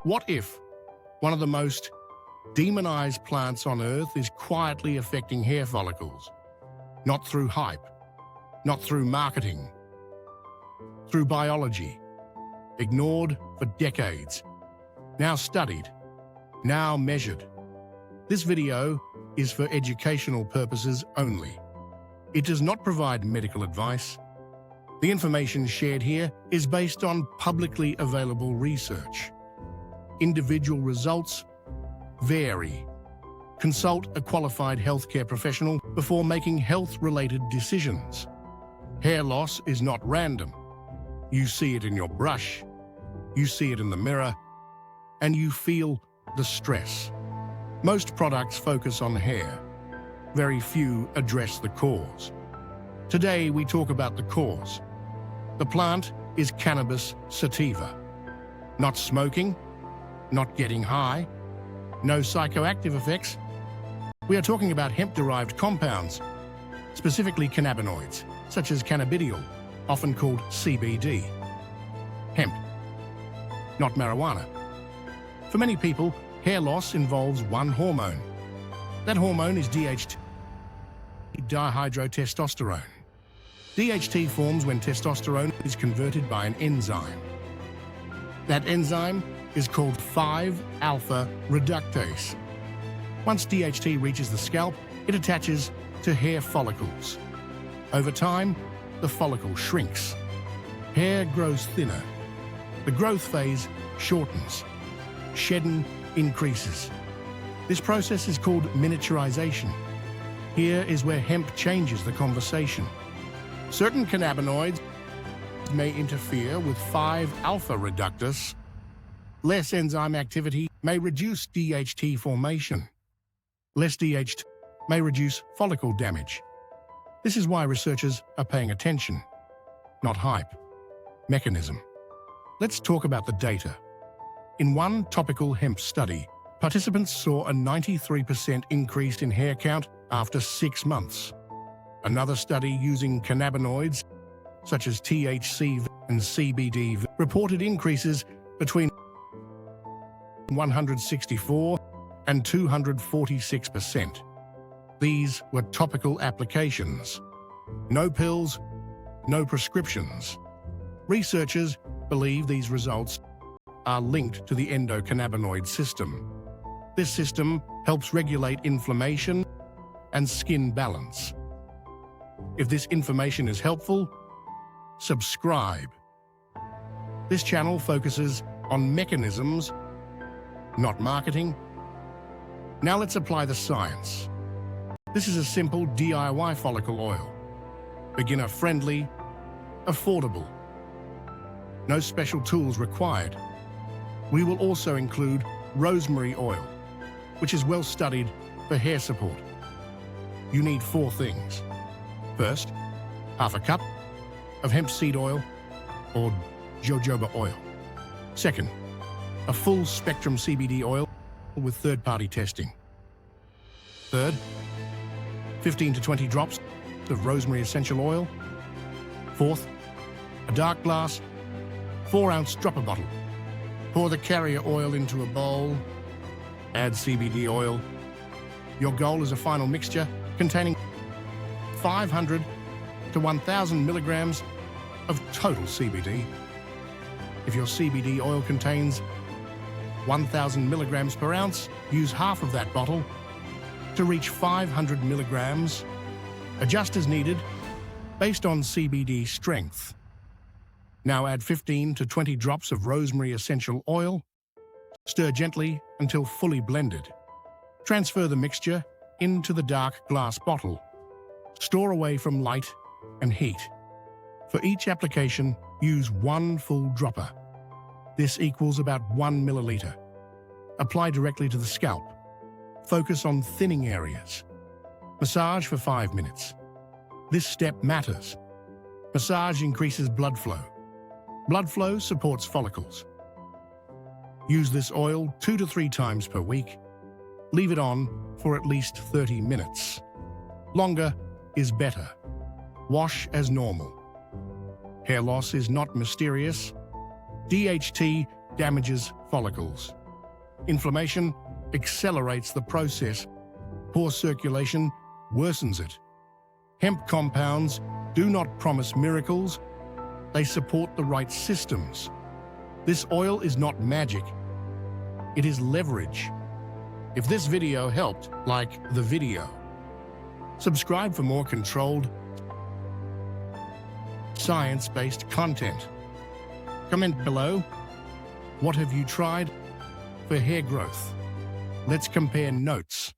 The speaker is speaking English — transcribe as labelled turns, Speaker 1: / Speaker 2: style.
Speaker 1: What if one of the most demonized plants on Earth is quietly affecting hair follicles? Not through hype, not through marketing, through biology, ignored for decades, now studied, now measured. This video is for educational purposes only. It does not provide medical advice. The information shared here is based on publicly available research. Individual results vary. Consult a qualified healthcare professional before making health-related decisions. Hair loss is not random. You see it in your brush, you see it in the mirror, and you feel the stress. Most products focus on hair. Very few address the cause. Today, we talk about the cause. The plant is cannabis sativa. Not smoking, not getting high, no psychoactive effects. We are talking about hemp-derived compounds, specifically cannabinoids, such as cannabidiol, often called CBD. Hemp, not marijuana. For many people, hair loss involves one hormone. That hormone is DHT, dihydrotestosterone. DHT forms when testosterone is converted by an enzyme. That enzyme is called 5-alpha reductase. Once DHT reaches the scalp, it attaches to hair follicles. Over time, the follicle shrinks. Hair grows thinner. The growth phase shortens. Shedding increases. This process is called miniaturization. Here is where hemp changes the conversation. Certain cannabinoids may interfere with 5-alpha reductase. Less enzyme activity may reduce DHT formation. Less DHT may reduce follicle damage. This is why researchers are paying attention, not hype. Mechanism. Let's talk about the data. In one topical hemp study, participants saw a 93% increase in hair count after 6 months. Another study using cannabinoids, such as THC and CBD, reported increases between 164 and 246%. These were topical applications. No pills, no prescriptions. Researchers believe these results are linked to the endocannabinoid system. This system helps regulate inflammation and skin balance. If this information is helpful, subscribe. This channel focuses on mechanisms, not marketing. Now let's apply the science. This is a simple DIY follicle oil. Beginner-friendly, affordable. No special tools required. We will also include rosemary oil, which is well studied for hair support. You need 4 things. First, half a cup of hemp seed oil or jojoba oil. Second, a full spectrum CBD oil with third-party testing. Third, 15 to 20 drops of rosemary essential oil. Fourth, a dark glass, 4-ounce dropper bottle. Pour the carrier oil into a bowl. Add CBD oil. Your goal is a final mixture containing 500 to 1,000 milligrams of total CBD. If your CBD oil contains 1,000 milligrams per ounce, use half of that bottle to reach 500 milligrams. Adjust as needed based on CBD strength. Now add 15 to 20 drops of rosemary essential oil. Stir gently until fully blended. Transfer the mixture into the dark glass bottle. Store away from light and heat. For each application, use 1 full dropper. This equals about 1 milliliter. Apply directly to the scalp. Focus on thinning areas. Massage for 5 minutes. This step matters. Massage increases blood flow. Blood flow supports follicles. Use this oil 2 to 3 times per week. Leave it on for at least 30 minutes. Longer is better. Wash as normal. Hair loss is not mysterious. DHT damages follicles. Inflammation accelerates the process. Poor circulation worsens it. Hemp compounds do not promise miracles. They support the right systems. This oil is not magic. It is leverage. If this video helped, like the video. Subscribe for more controlled, science-based content. Comment below, what have you tried for hair growth? Let's compare notes.